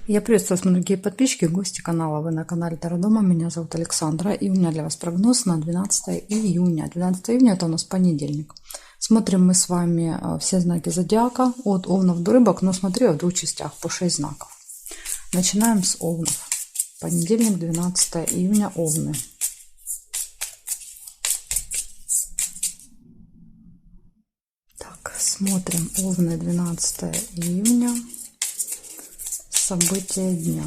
Я приветствую вас, мои дорогие подписчики, гости канала. Вы на канале Таро Дома. Меня зовут Александра. И у меня для вас прогноз на 12 июня. 12 июня это у нас понедельник. Смотрим мы с вами все знаки зодиака. От Овнов до Рыбок. Но смотрю я в двух частях по 6 знаков. Начинаем с Овнов. Понедельник, 12 июня, Овны. Так, смотрим Овны, 12 июня. События дня.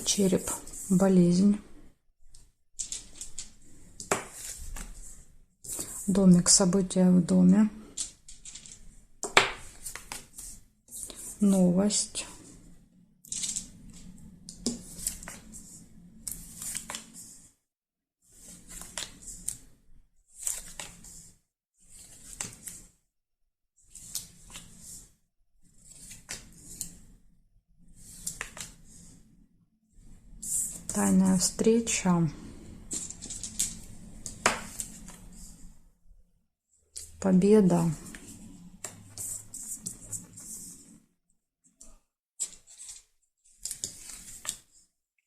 Череп, болезнь. Домик, события в доме. Новость. Тайная встреча. Победа.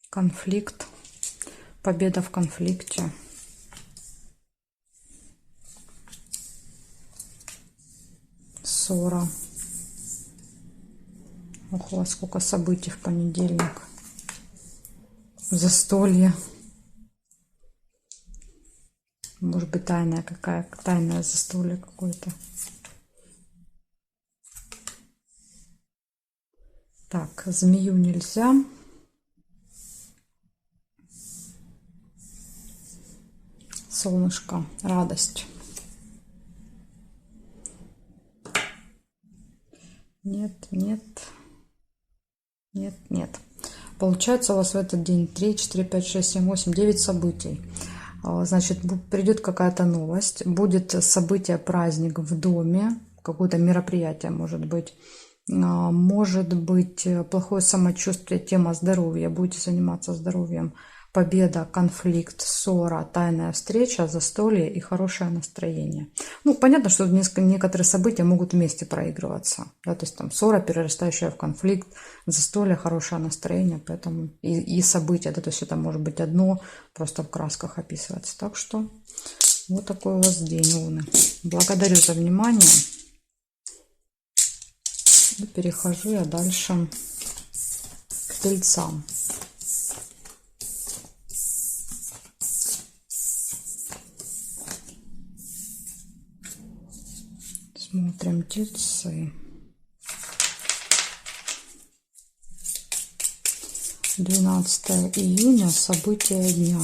Конфликт. Победа в конфликте. Ссора. Ох, у вас сколько событий в понедельник. Застолье. Может быть, тайное застолье какое-то. Так, змею нельзя. Солнышко, радость. Нет, нет, нет, нет. Получается у вас в этот день 3, 4, 5, 6, 7, 8, 9 событий. Значит, придет какая-то новость, будет событие, праздник в доме, какое-то мероприятие может быть. Может быть плохое самочувствие, тема здоровья, будете заниматься здоровьем. Победа, конфликт, ссора, тайная встреча, застолье и хорошее настроение. Ну, понятно, что некоторые события могут вместе проигрываться. Да, то есть там ссора, перерастающая в конфликт, застолье, хорошее настроение, поэтому и события, да, то есть это может быть одно, просто в красках описывается. Так что вот такой у вас день, Овны. Благодарю за внимание. И перехожу я дальше к Тельцам. Смотрим Тельцы. 12 июня, события дня.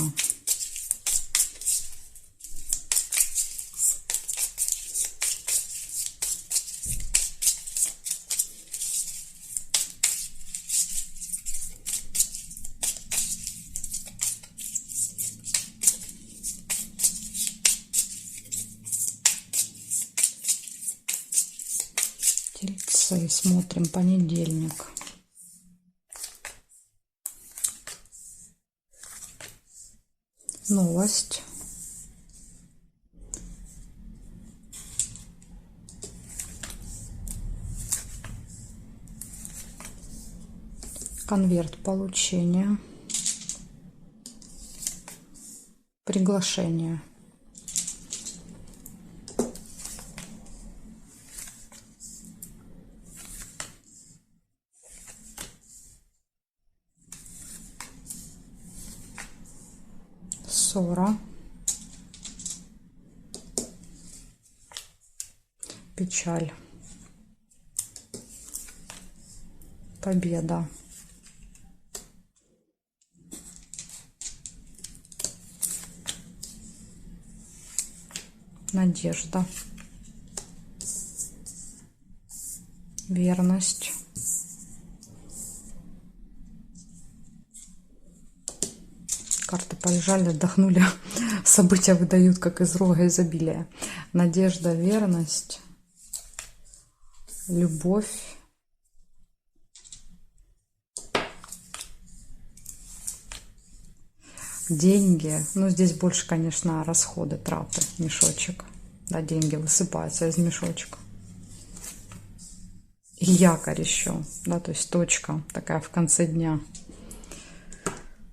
Тельцы, смотрим понедельник. Новость. Конверт получения. Приглашение. Ссора. Печаль. Победа. Надежда. Верность. Карты полежали, отдохнули. События выдают, как из рога изобилия. Надежда, верность, любовь, деньги. Ну, здесь больше, конечно, расходы, траты, мешочек. Да, деньги высыпаются из мешочка. И якорь еще, да, то есть точка такая в конце дня.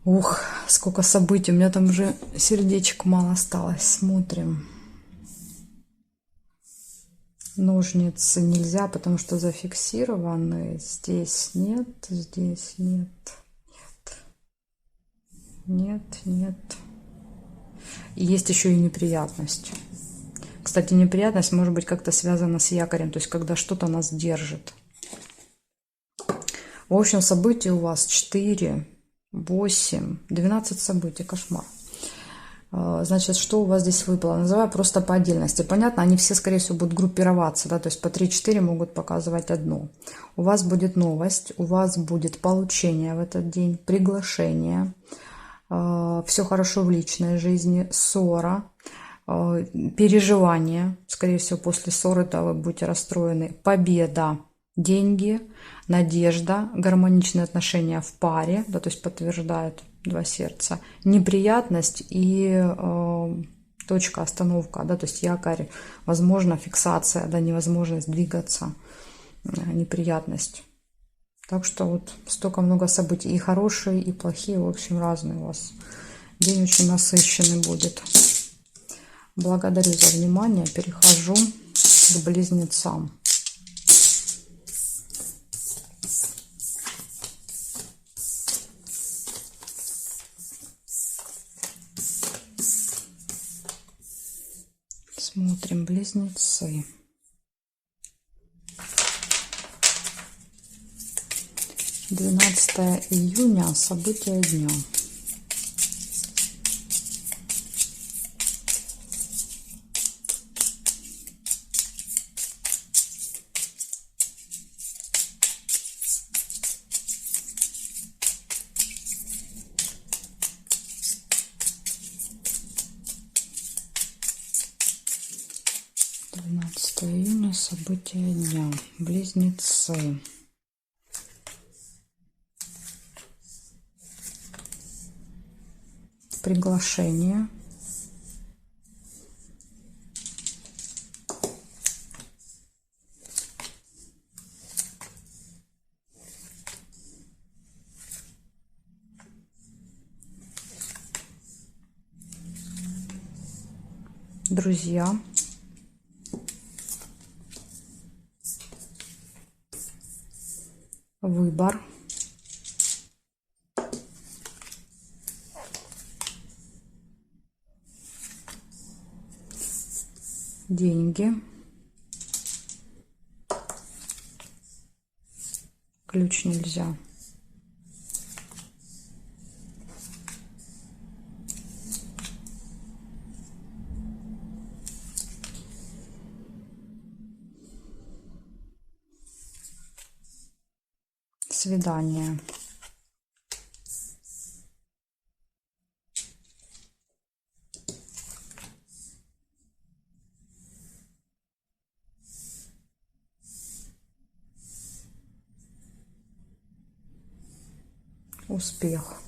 Ух, сколько событий. У меня там уже сердечек мало осталось. Смотрим. Ножницы нельзя, потому что зафиксированы. Здесь нет, здесь нет. Нет, нет. И есть еще и неприятность. Кстати, неприятность может быть как-то связана с якорем, то есть когда что-то нас держит. В общем, событий у вас 4, 8, 12 событий, кошмар. Значит, что у вас здесь выпало? Называю просто по отдельности. Понятно, они все, скорее всего, будут группироваться, да, то есть по 3-4 могут показывать одно. У вас будет новость, у вас будет получение в этот день, приглашение, все хорошо в личной жизни, ссора, переживания, скорее всего, после ссоры-то вы будете расстроены, победа, деньги, надежда, гармоничные отношения в паре, да, то есть подтверждают 2 сердца, неприятность и точка, остановка, да, то есть якорь, возможно, фиксация, да, невозможность двигаться, неприятность. Так что вот столько много событий, и хорошие, и плохие, в общем, разные у вас. День очень насыщенный будет. Благодарю за внимание, перехожу к близнецам. Смотрим близнецы. 12 июня. События дня. Июня. События дня. Близнецы. Приглашение. Друзья. Выбор. Деньги. Ключ нельзя. Свидание. Успех.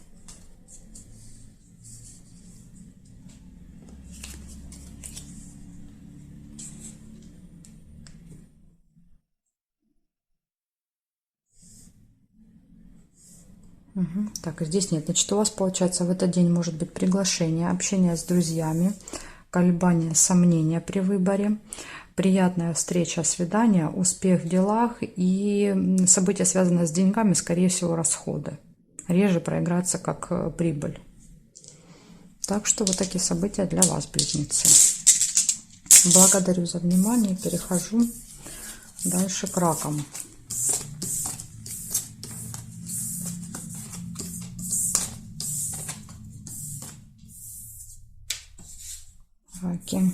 Так, здесь нет. Значит, у вас получается в этот день может быть приглашение, общение с друзьями, колебания, сомнения при выборе, приятная встреча, свидание, успех в делах и события, связанные с деньгами, скорее всего, расходы. Реже проиграться как прибыль. Так что вот такие события для вас, близнецы. Благодарю за внимание. Перехожу дальше к ракам. Раки.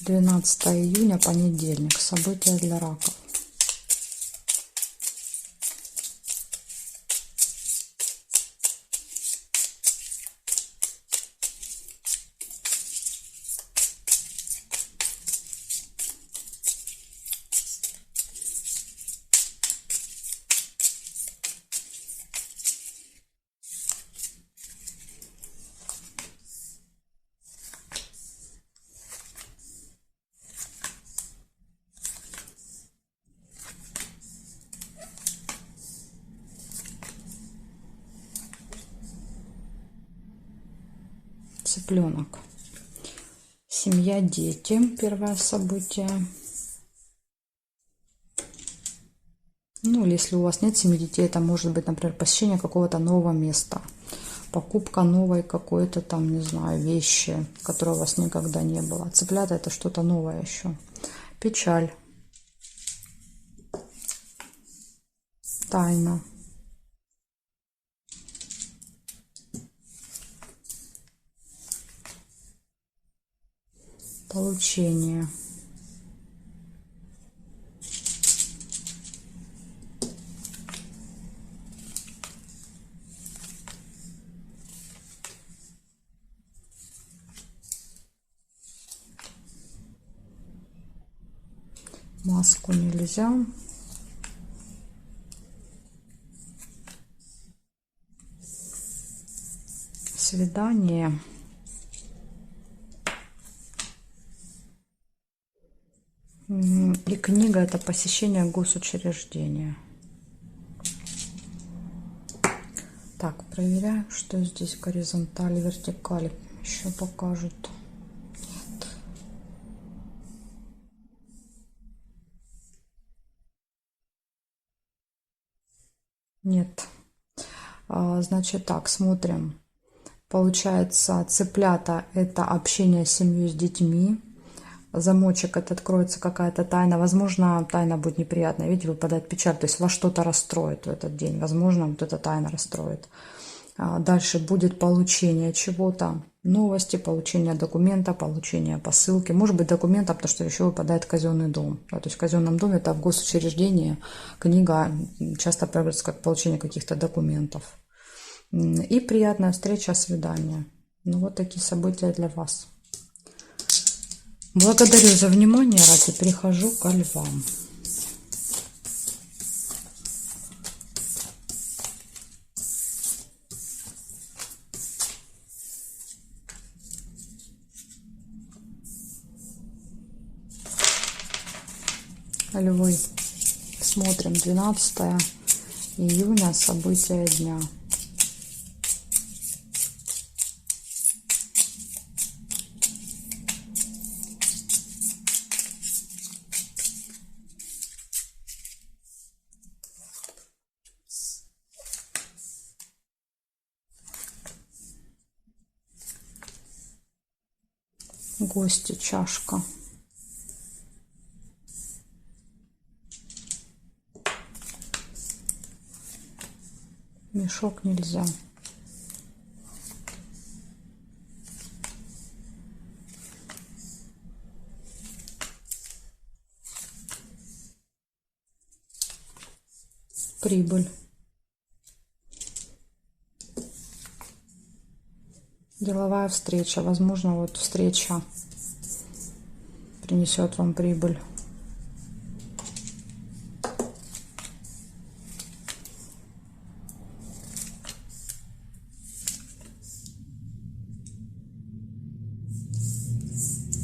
12 июня, понедельник. События для раков. цыпленок. Семья, дети. Первое событие. Ну, или если у вас нет семьи, детей, это может быть, например, посещение какого-то нового места. Покупка новой какой-то там, не знаю, вещи, которой у вас никогда не было. Цыплята — это что-то новое еще. Печаль. Тайна. Получение. Маску нельзя. Свидание. И книга — это посещение госучреждения. Так, проверяю, что здесь горизонталь, вертикаль. Еще покажут. Нет. Значит так, смотрим. Получается, цыплята — это общение с семьей, с детьми. Замочек — это откроется какая-то тайна. Возможно, тайна будет неприятная. Видите, выпадает печаль. То есть вас что-то расстроит в этот день. Возможно, вот эта тайна расстроит. Дальше будет получение чего-то. Новости, получение документа, получение посылки. Может быть, документа, потому что еще выпадает казенный дом. Да, то есть в казенном доме, это в госучреждении, книга часто проявляется как получение каких-то документов. И приятная встреча, свидание. Ну, вот такие события для вас. Благодарю за внимание. Рад, и перехожу ко львам. Львы. Смотрим 12 июня, события дня. Гости, чашка. Мешок нельзя. Прибыль. Деловая встреча. Возможно, вот встреча принесет вам прибыль.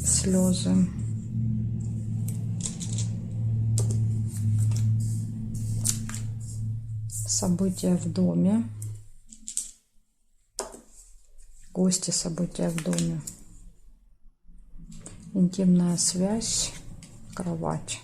Слезы. События в доме. Гости, события в доме. Интимная связь. Кровать.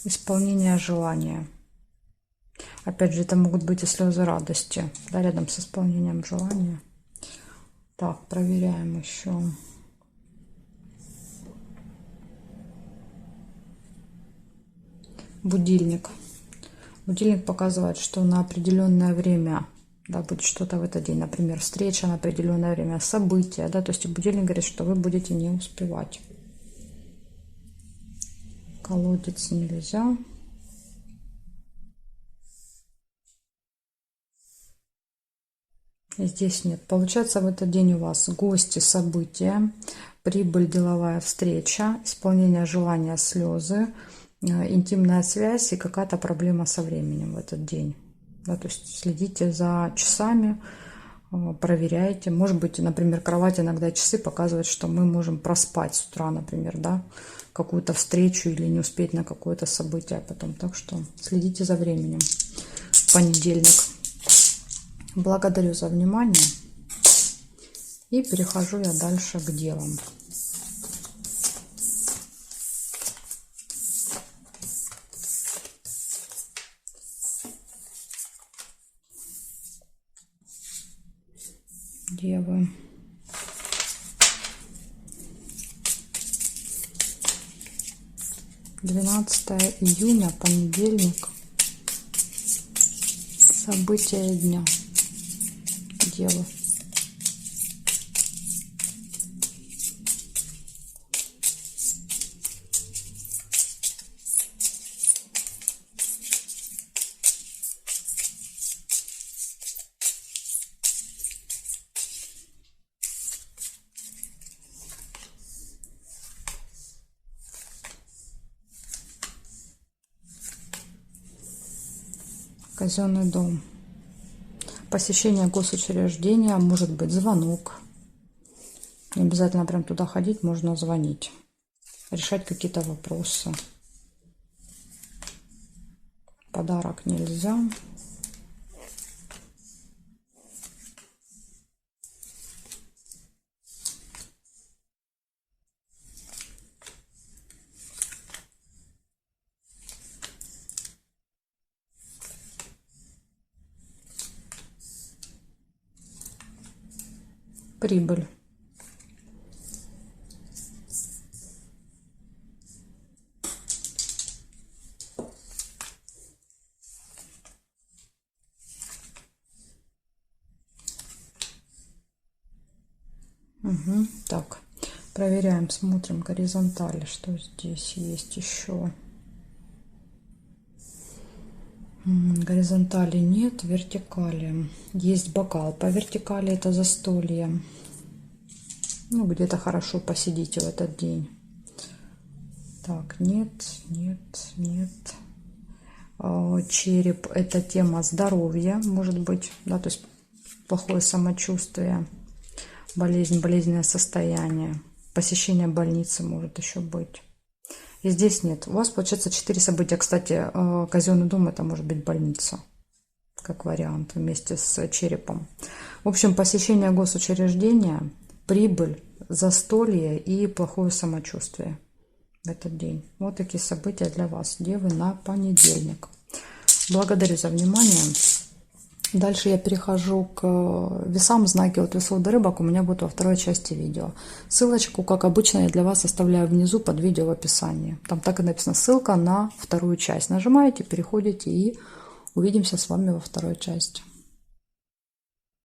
Исполнение желания. Опять же, это могут быть и слезы радости, да, рядом с исполнением желания. Так, проверяем еще. Будильник. Будильник показывает, что на определенное время, да, будет что-то в этот день, например, встреча на определенное время, события, да, то есть будильник говорит, что вы будете не успевать. Колодец нельзя. Здесь нет. Получается, в этот день у вас гости, события, прибыль, деловая встреча, исполнение желания, слезы, интимная связь и какая-то проблема со временем в этот день. Да, то есть следите за часами, проверяйте. Может быть, например, кровать иногда часы показывают, что мы можем проспать с утра, например, да, какую-то встречу или не успеть на какое-то событие потом. Так что следите за временем. Понедельник. Благодарю за внимание. И перехожу я дальше к девам. Девы. июня, понедельник. События дня. Девы. Казенный дом. Посещение госучреждения, может быть звонок. Не обязательно прям туда ходить, можно звонить. Решать какие-то вопросы. Подарок нельзя. Прибыль. Так, проверяем, смотрим горизонтали, что здесь есть еще. Горизонтали нет, вертикали. Есть бокал по вертикали, это застолье. Ну, где-то хорошо посидите в этот день. Так, нет. Череп – это тема здоровья, может быть, да, то есть плохое самочувствие, болезненное состояние, посещение больницы может еще быть. И здесь нет. У вас получается 4 события. Кстати, казенный дом – это может быть больница, как вариант, вместе с черепом. В общем, посещение госучреждения, прибыль, застолье и плохое самочувствие в этот день. Вот такие события для вас, девы, на понедельник. Благодарю за внимание. Дальше я перехожу к весам, знаки от весов до рыбок у меня будет во второй части видео. Ссылочку, как обычно, я для вас оставляю внизу под видео в описании. Там так и написано ссылка на вторую часть. Нажимаете, переходите и увидимся с вами во второй части.